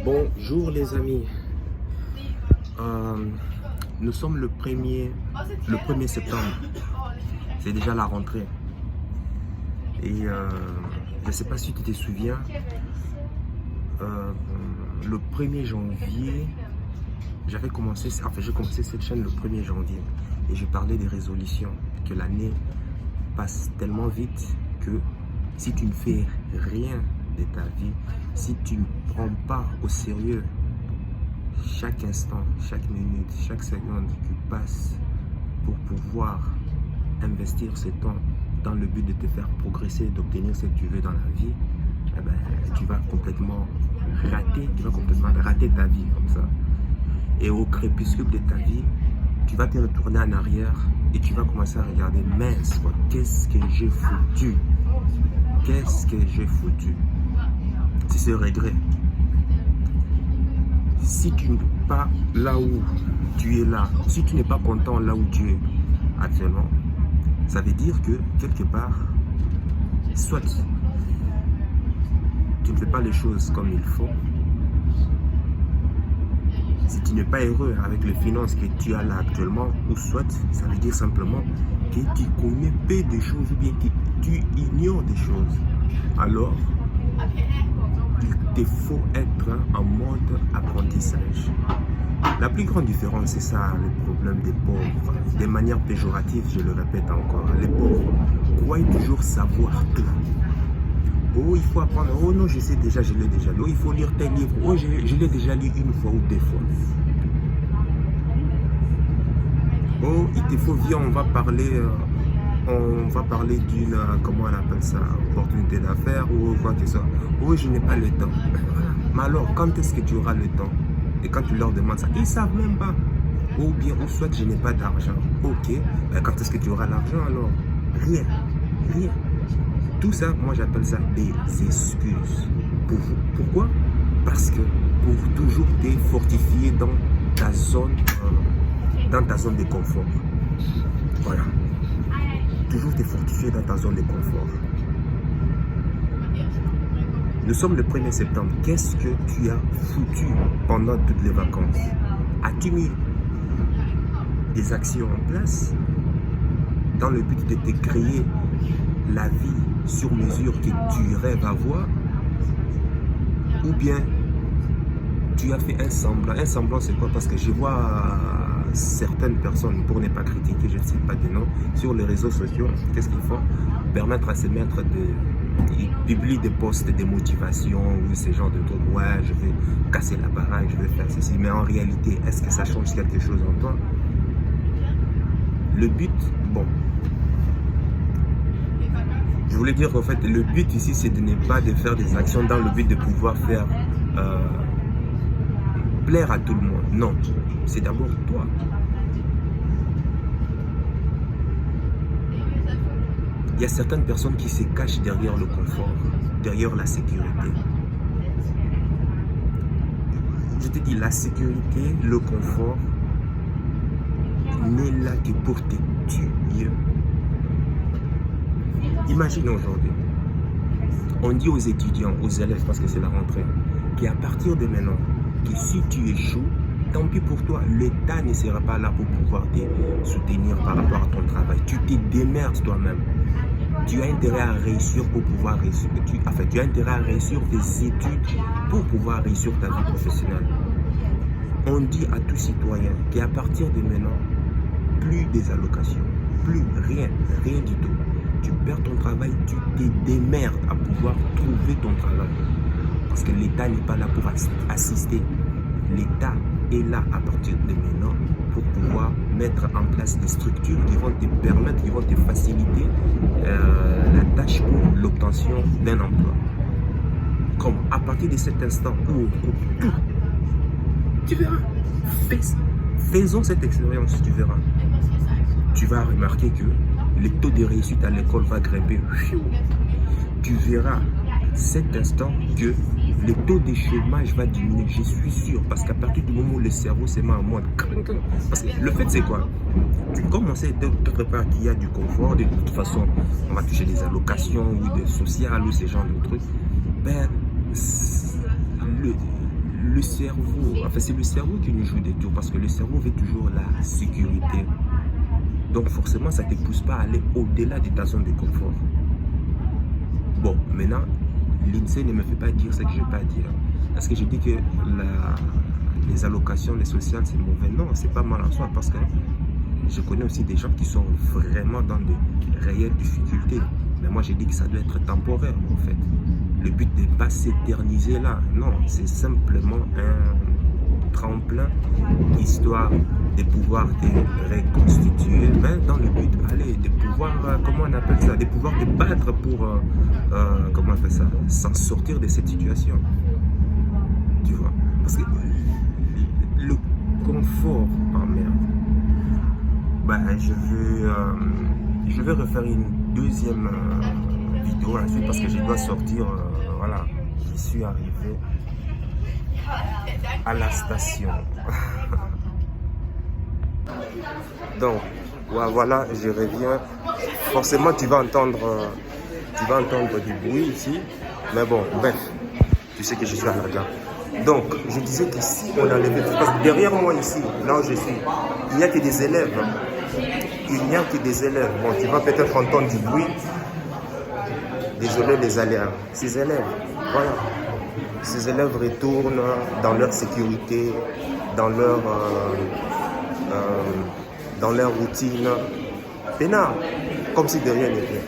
Bonjour les amis. Nous sommes le 1er septembre. C'est déjà la rentrée. Et je ne sais pas si tu te souviens, le 1er janvier, j'ai commencé cette chaîne le 1er janvier. Et je parlais des résolutions, que l'année passe tellement vite que si tu ne fais rien de ta vie, si tu ne prends pas au sérieux chaque instant, chaque minute, chaque seconde qui passe pour pouvoir investir ce temps dans le but de te faire progresser, d'obtenir ce que tu veux dans la vie, eh ben, tu vas complètement rater ta vie comme ça. Et au crépuscule de ta vie, tu vas te retourner en arrière et tu vas commencer à regarder, mince, qu'est-ce que j'ai foutu? Qu'est-ce que j'ai foutu? C'est ce regret. Si tu n'es pas là où tu es là, si tu n'es pas content là où tu es actuellement, ça veut dire que quelque part, soit tu ne fais pas les choses comme il faut, si tu n'es pas heureux avec les finances que tu as là actuellement, ou soit ça veut dire simplement que tu connais peu de choses ou bien que tu ignores des choses. Alors, il te faut être en mode apprentissage. La plus grande différence, c'est ça, le problème des pauvres. De manière péjorative, je le répète encore, les pauvres croient toujours savoir tout. Oh, il faut apprendre. Oh non, je sais déjà, je l'ai déjà lu. Oh, il faut lire tel livre. Oh, je l'ai déjà lu une fois ou deux fois. Oh, il te faut, viens, on va parler d'une, comment on appelle ça, opportunité d'affaires ou quoi que ce soit. Oh, je n'ai pas le temps. Mais alors, quand est-ce que tu auras le temps? Et quand tu leur demandes ça, ils ne savent même pas. Ou bien, ou soit je n'ai pas d'argent. Ok, ben quand est-ce que tu auras l'argent alors? Rien. Tout ça, moi j'appelle ça des excuses. Pourquoi? Parce que pour toujours te fortifier dans ta zone de confort. Voilà. Toujours te fortifier dans ta zone de confort. Nous sommes le 1er septembre. Qu'est-ce que tu as foutu pendant toutes les vacances? As-tu mis des actions en place dans le but de te créer la vie sur mesure que tu rêves avoir? Ou bien tu as fait un semblant? Un semblant, c'est quoi? Parce que je vois certaines personnes, pour ne pas critiquer, je ne sais pas de nom, sur les réseaux sociaux, qu'est-ce qu'ils font? Permettre à se mettre ils publient des posts de motivation ou ce genre de trucs. Ouais, je vais casser la baraque, je vais faire ceci. Mais en réalité, est-ce que ça change quelque chose en toi? Le but, bon, je voulais dire qu'en fait, le but ici, c'est de ne pas de faire des actions dans le but de pouvoir faire plaire à tout le monde. Non, c'est d'abord toi. Il y a certaines personnes qui se cachent derrière le confort, derrière la sécurité. Je te dis, la sécurité, le confort n'est là que pour te tuer. Imagine aujourd'hui, on dit aux étudiants, aux élèves, parce que c'est la rentrée, qu'à partir de maintenant, que si tu échoues, tant pis pour toi, l'État ne sera pas là pour pouvoir te soutenir par rapport à ton travail. Tu te démerdes toi-même. Tu as intérêt à réussir pour pouvoir réussir. Tu as intérêt à réussir tes études pour pouvoir réussir ta vie professionnelle. On dit à tout citoyen qu'à partir de maintenant, plus des allocations, plus rien du tout. Tu perds ton travail, tu te démerdes à pouvoir trouver ton travail. Parce que l'État n'est pas là pour assister. L'État est là à partir de maintenant pour pouvoir mettre en place des structures qui vont te permettre, qui vont te faciliter la tâche pour l'obtention d'un emploi. Comme à partir de cet instant où on coupe tout, tu verras. Faisons cette expérience, tu verras. Tu vas remarquer que le taux de réussite à l'école va grimper. Tu verras cet instant que le taux de chômage va diminuer, je suis sûr, parce qu'à partir du moment où le cerveau se met en mode, parce que le fait c'est quoi? Tu commences d'autre part qu'il y a du confort, de toute façon on va toucher des allocations ou des sociales ou ce genre de trucs, ben le cerveau, enfin c'est le cerveau qui nous joue des tours parce que le cerveau veut toujours la sécurité. Donc forcément, ça ne te pousse pas à aller au-delà de ta zone de confort. Bon, maintenant, l'INSEE ne me fait pas dire ce que je n'ai pas à dire. Est-ce que je dis que les allocations, les sociales, c'est mauvais? Non, c'est pas mal en soi parce que je connais aussi des gens qui sont vraiment dans de réelles difficultés. Mais moi, j'ai dit que ça doit être temporaire, en fait. Le but n'est pas s'éterniser là. Non, c'est simplement un tremplin, histoire de pouvoir te reconstituer, mais dans le but, allez, de pouvoir, comment on appelle ça, de pouvoir te battre pour, comment on appelle ça, s'en sortir de cette situation. Tu vois? Parce que le confort, oh merde, ben, je vais refaire une deuxième vidéo ensuite parce que je dois sortir, voilà, je suis arrivé à la station. Donc, voilà, je reviens. Forcément, tu vas entendre du bruit ici. Mais bon, bref, tu sais que je suis à la gare. Donc, je disais que si on enlevait, parce que derrière moi ici, là où je suis, il n'y a que des élèves. Il n'y a que des élèves. Bon, tu vas peut-être entendre du bruit. Désolé les aléas. Ces élèves, voilà. Ces élèves retournent dans leur sécurité, dans leur routine, peinard, comme si de rien n'était.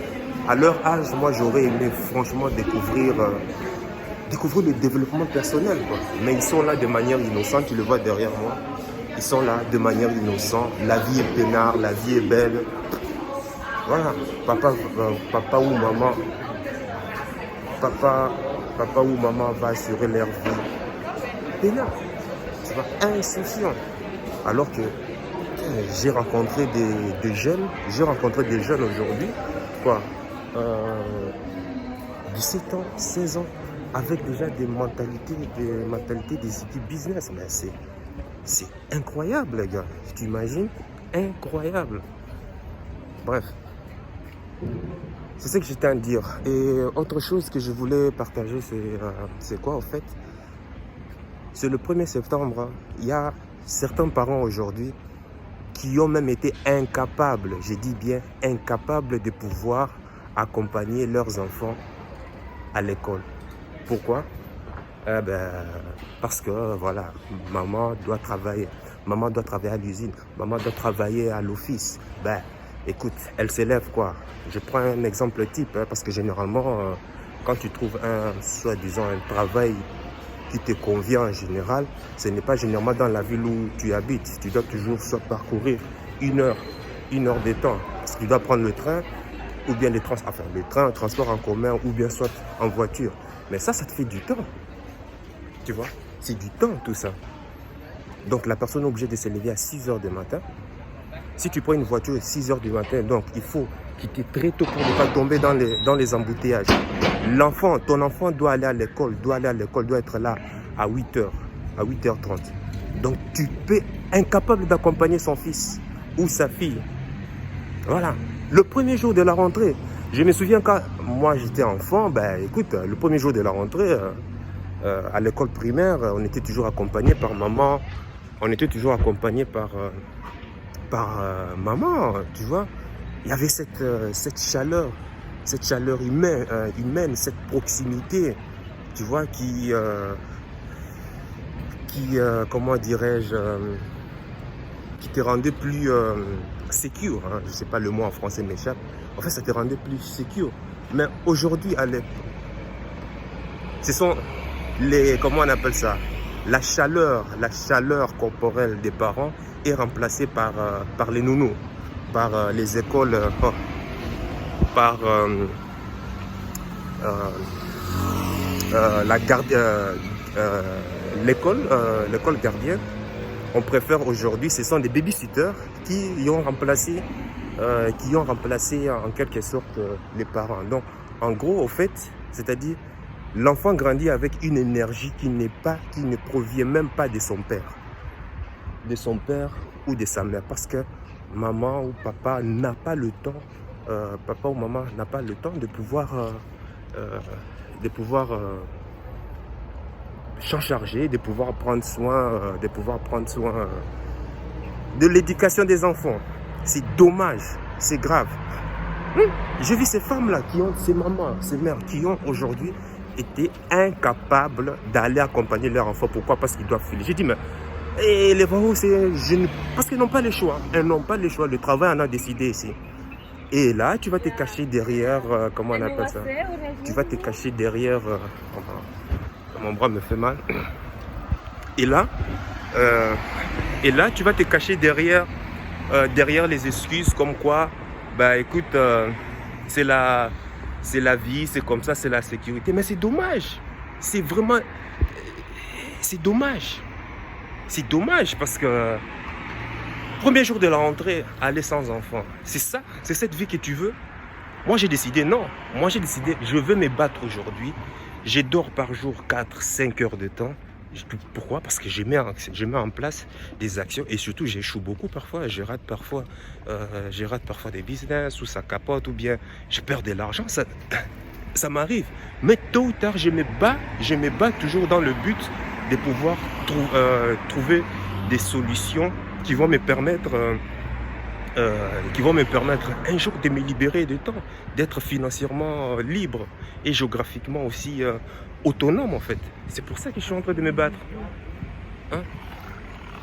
À leur âge, moi j'aurais aimé franchement découvrir le développement personnel, quoi. Mais ils sont là de manière innocente, tu le vois derrière moi. Ils sont là de manière innocente. La vie est peinard, la vie est belle. Voilà, papa ou maman. Papa ou maman va assurer leur vie. Peinard, tu vois, insouciant. Alors que j'ai rencontré des jeunes aujourd'hui, quoi, 17 ans, 16 ans, avec déjà des mentalités des équipes business. Mais c'est incroyable, les gars. Tu imagines? Incroyable. Bref. C'est ce que j'étais à dire. Et autre chose que je voulais partager, c'est quoi, en fait? C'est le 1er septembre. Il y a certains parents aujourd'hui qui ont même été incapables, je dis bien incapables de pouvoir accompagner leurs enfants à l'école. Pourquoi? Parce que, voilà, maman doit travailler à l'usine, maman doit travailler à l'office. Écoute, elle s'élève quoi. Je prends un exemple type, parce que généralement, quand tu trouves soi-disant un travail qui te convient en général, ce n'est pas généralement dans la ville où tu habites. Tu dois toujours soit parcourir une heure de temps. Parce que tu dois prendre le train, ou bien le transport en commun, ou bien soit en voiture. Mais ça te fait du temps. Tu vois, c'est du temps tout ça. Donc la personne est obligée de se lever à 6 h du matin. Si tu prends une voiture à 6 h du matin, donc il faut quitter très tôt pour ne pas tomber dans les embouteillages. Ton enfant doit aller à l'école, doit être là à 8 h, à 8h30. Donc tu peux incapable d'accompagner son fils ou sa fille. Voilà. Le premier jour de la rentrée, je me souviens quand moi j'étais enfant, écoute, le premier jour de la rentrée, à l'école primaire, on était toujours accompagné par maman, on était toujours accompagné par maman, tu vois. Il y avait cette chaleur humaine, cette proximité, tu vois, qui comment dirais-je, qui te rendait plus secure, hein. Je ne sais pas, le mot en français m'échappe. En fait, ça te rendait plus secure. Mais aujourd'hui, ce sont comment on appelle ça, la chaleur corporelle des parents est remplacée par les nounous, par les écoles, par l'école gardienne. On préfère aujourd'hui, ce sont des babysitters qui ont remplacé en quelque sorte les parents. Donc, en gros, au fait, c'est-à-dire, l'enfant grandit avec une énergie qui ne provient même pas de son père ou de sa mère, parce que maman ou papa n'a pas le temps, papa ou maman n'a pas le temps de pouvoir s'en charger, de pouvoir prendre soin, de l'éducation des enfants. C'est dommage, c'est grave. J'ai vu ces femmes-là, ces mamans, ces mères, qui ont aujourd'hui été incapables d'aller accompagner leurs enfants. Pourquoi? Parce qu'ils doivent filer. J'ai dit, mais et les parents, parce qu'ils n'ont pas le choix. Elles n'ont pas le choix. Le travail en a décidé ici. Et là, tu vas te cacher derrière, comment on appelle ça? Tu vas te cacher derrière, mon bras me fait mal. Et là, tu vas te cacher derrière les excuses comme quoi, bah écoute, c'est la vie, c'est comme ça, c'est la sécurité. Mais c'est dommage. C'est vraiment, c'est dommage. C'est dommage parce que premier jour de la rentrée, aller sans enfant, c'est ça? C'est cette vie que tu veux? Moi, j'ai décidé non. Moi, j'ai décidé, je veux me battre aujourd'hui. Je dors par jour 4-5 heures de temps. Pourquoi? Parce que je mets en place des actions et surtout, j'échoue beaucoup parfois. Je rate parfois des business ou ça capote ou bien je perds de l'argent. Ça m'arrive. Mais tôt ou tard, je me bats toujours dans le but de pouvoir trouver des solutions qui vont me permettre un jour de me libérer de temps, d'être financièrement libre et géographiquement aussi autonome en fait. C'est pour ça que je suis en train de me battre. Hein?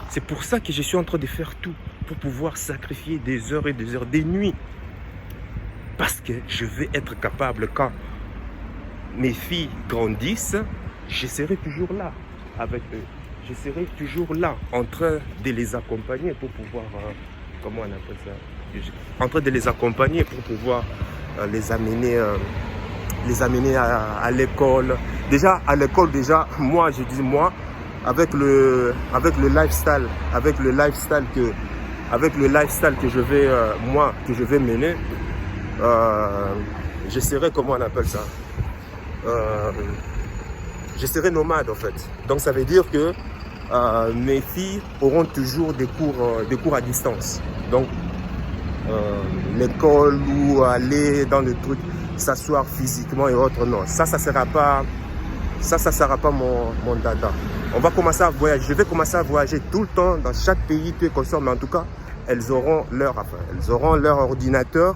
C'est pour ça que je suis en train de faire tout pour pouvoir sacrifier des heures et des heures, des nuits. Parce que je vais être capable, quand mes filles grandissent, je serai toujours là avec eux. Je serai toujours là en train de les accompagner pour pouvoir, comment on appelle ça? En train de les accompagner pour pouvoir les amener à l'école. Déjà, à l'école, moi, je dis moi, avec le lifestyle que je vais mener, je serai, comment on appelle ça? Je serai nomade en fait. Donc ça veut dire que mes filles auront toujours des cours à distance. Donc l'école ou aller dans le truc, s'asseoir physiquement et autres, non. Ça sera pas mon dada. On va commencer à voyager. Je vais commencer à voyager tout le temps dans chaque pays que consort, mais en tout cas, elles auront leur ordinateur.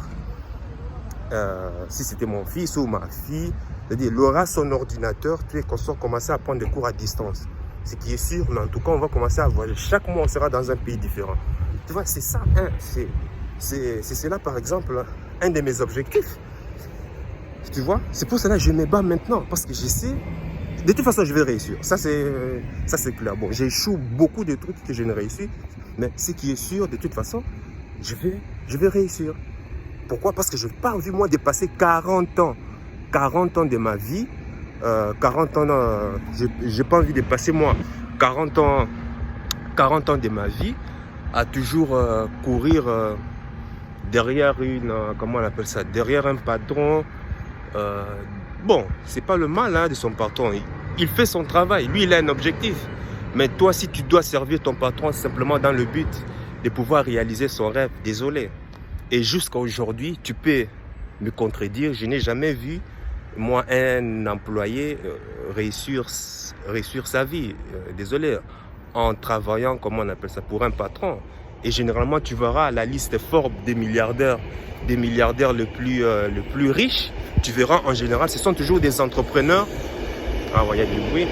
Si c'était mon fils ou ma fille, c'est-à-dire, il aura son ordinateur, puis qu'on sort commencer à prendre des cours à distance. Ce qui est sûr, mais en tout cas, on va commencer à voyager. Chaque mois, on sera dans un pays différent. Tu vois, c'est ça, hein, c'est cela, par exemple, un de mes objectifs. Tu vois, c'est pour cela que je me bats maintenant, parce que je sais, de toute façon, je vais réussir. Ça, c'est clair. Bon, j'échoue beaucoup de trucs que je ne réussis, mais ce qui est sûr, de toute façon, je vais réussir. Pourquoi? Parce que je n'ai pas envie, moi, de passer 40 ans de ma vie, 40 ans, j'ai pas envie de passer moi 40 ans de ma vie à toujours courir derrière comment on appelle ça, derrière un patron. Bon, c'est pas le mal hein, de son patron, il fait son travail, lui il a un objectif, mais toi si tu dois servir ton patron simplement dans le but de pouvoir réaliser son rêve, désolé. Et jusqu'à aujourd'hui, tu peux me contredire, je n'ai jamais vu moi, un employé réussir sa vie, désolé, en travaillant, comment on appelle ça, pour un patron. Et généralement, tu verras la liste Forbes des milliardaires les plus riches. Tu verras, en général, ce sont toujours des entrepreneurs. Ah, ouais, il y a du bruit.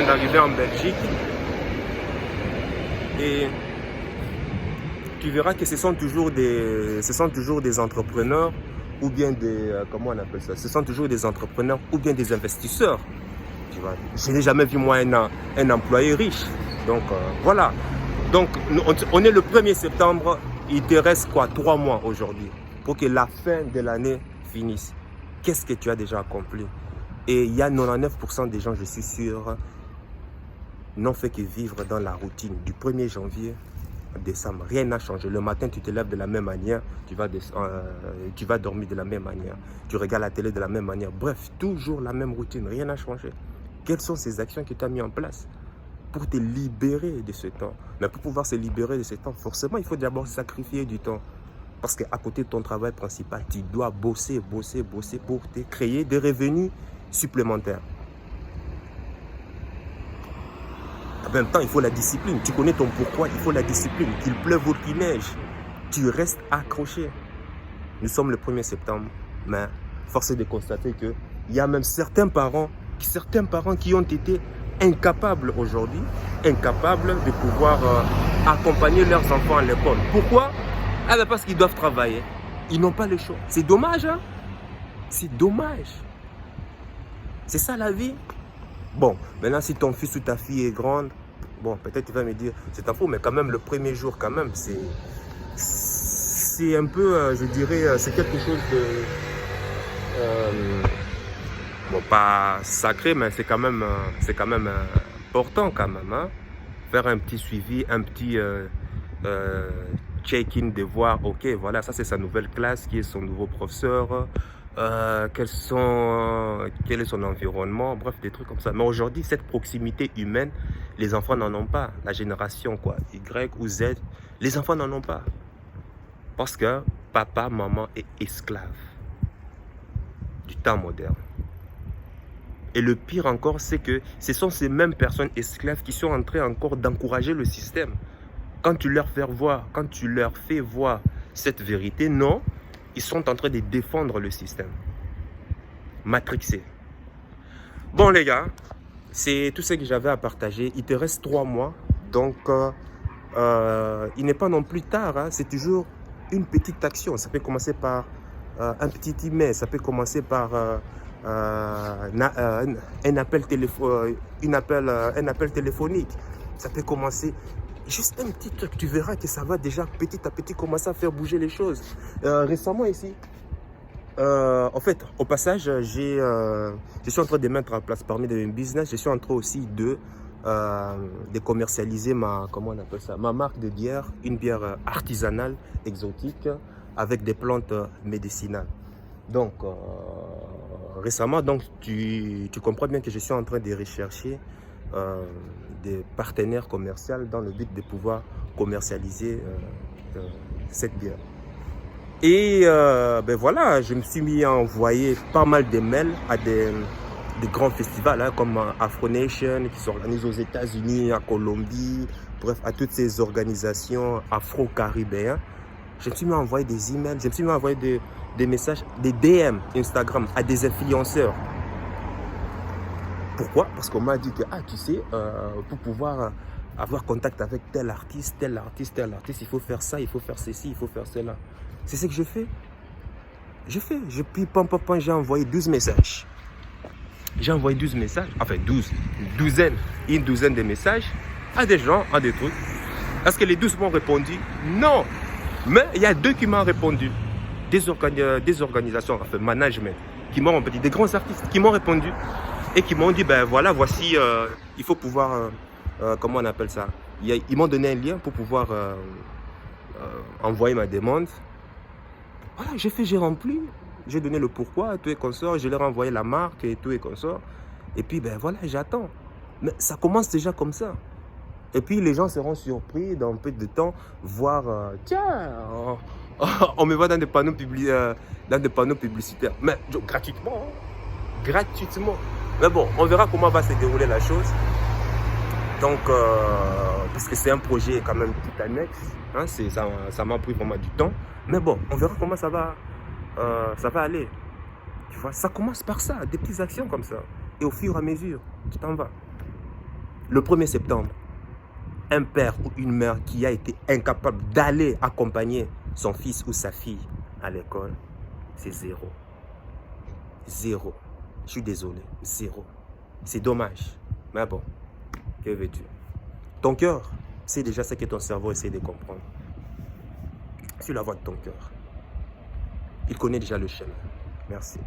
D'arriver en Belgique et tu verras que ce sont toujours des entrepreneurs ou bien des comment on appelle ça, ce sont toujours des entrepreneurs ou bien des investisseurs, tu vois. Je n'ai jamais vu moi un employé riche. Donc voilà, donc on est le 1er septembre, il te reste quoi, 3 mois aujourd'hui pour que la fin de l'année finisse. Qu'est-ce que tu as déjà accompli? Et il y a 99% des gens, je suis sûr, n'ont fait que vivre dans la routine du 1er janvier à décembre. Rien n'a changé. Le matin, tu te lèves de la même manière, tu vas dormir de la même manière, tu regardes la télé de la même manière. Bref, toujours la même routine, rien n'a changé. Quelles sont ces actions que tu as mises en place? pour te libérer de ce temps. Mais pour pouvoir se libérer de ce temps, forcément, il faut d'abord sacrifier du temps. Parce qu'à côté de ton travail principal, tu dois bosser pour te créer des revenus supplémentaires. En même temps, il faut la discipline. Tu connais ton pourquoi, il faut la discipline. Qu'il pleuve ou qu'il neige, tu restes accroché. Nous sommes le 1er septembre, mais force est de constater qu'il y a même certains parents qui ont été incapables aujourd'hui, incapables de pouvoir accompagner leurs enfants à l'école. Pourquoi? Ah ben parce qu'ils doivent travailler. Ils n'ont pas le choix. C'est dommage, hein? C'est dommage. C'est ça la vie. Bon, maintenant si ton fils ou ta fille est grande, bon, peut-être tu vas me dire, c'est un faux, mais quand même le premier jour, quand même, c'est un peu, je dirais, c'est quelque chose de, bon, pas sacré, mais c'est quand même important quand même, hein? Faire un petit suivi, un petit check-in de voir, ok, voilà, ça c'est sa nouvelle classe, qui est son nouveau professeur, quel est son environnement, bref, des trucs comme ça. Mais aujourd'hui, cette proximité humaine, les enfants n'en ont pas. La génération quoi, Y ou Z, les enfants n'en ont pas. Parce que papa, maman est esclave du temps moderne. Et le pire encore, c'est que ce sont ces mêmes personnes esclaves qui sont en train encore d'encourager le système. Quand tu leur fais voir cette vérité, non, ils sont en train de défendre le système. Matrixé. Bon les gars, c'est tout ce que j'avais à partager. Il te reste 3 mois, donc il n'est pas non plus tard, hein. C'est toujours une petite action. Ça peut commencer par un petit email, ça peut commencer par un appel téléphonique. Ça peut commencer juste un petit truc. Tu verras que ça va déjà petit à petit commencer à faire bouger les choses. Récemment ici, en fait, au passage, je suis en train de mettre en place parmi mes business, je suis en train aussi de commercialiser comment on appelle ça, ma marque de bière, une bière artisanale, exotique, avec des plantes médicinales. Donc, récemment, donc, tu comprends bien que je suis en train de rechercher des partenaires commerciaux dans le but de pouvoir commercialiser cette bière. Et ben voilà, je me suis mis à envoyer pas mal de mails à des grands festivals hein, comme Afro Nation qui s'organisent aux États-Unis, à Colombie, bref, à toutes ces organisations afro-caribéennes. Je me suis mis à envoyer des emails, je me suis mis à envoyer des messages, des DM Instagram à des influenceurs. Pourquoi? Parce qu'on m'a dit que, tu sais, pour pouvoir avoir contact avec tel artiste, il faut faire ça, il faut faire ceci, il faut faire cela. C'est ce que je fais. J'ai envoyé 12 messages. J'ai envoyé 12 messages, enfin une douzaine de messages à des gens, à des trucs. Est-ce que les 12 m'ont répondu? Non. Mais il y a 2 qui m'ont répondu. Des organisations, enfin management, qui m'ont répondu, des grands artistes qui m'ont répondu et qui m'ont dit, ben voilà, voici, il faut pouvoir, comment on appelle ça? Ils m'ont donné un lien pour pouvoir envoyer ma demande. Voilà, j'ai rempli, j'ai donné le pourquoi, tout et consort, je leur ai envoyé la marque et tout et consort. Et puis, ben voilà, j'attends. Mais ça commence déjà comme ça. Et puis, les gens seront surpris dans un peu de temps, voir, tiens, on me voit dans des panneaux publicitaires. Mais gratuitement, hein, gratuitement. Mais bon, on verra comment va se dérouler la chose. Donc, parce que c'est un projet quand même tout annexe, hein, ça m'a pris vraiment du temps. Mais bon, on verra comment ça va aller. Tu vois, ça commence par ça, des petites actions comme ça. Et au fur et à mesure, tu t'en vas. Le 1er septembre, un père ou une mère qui a été incapable d'aller accompagner son fils ou sa fille à l'école, c'est 0. 0. Je suis désolé, 0. C'est dommage. Mais bon, que veux-tu? Ton cœur, c'est déjà ce que ton cerveau essaie de comprendre. Sur la voie de ton cœur. Il connaît déjà le chemin. Merci.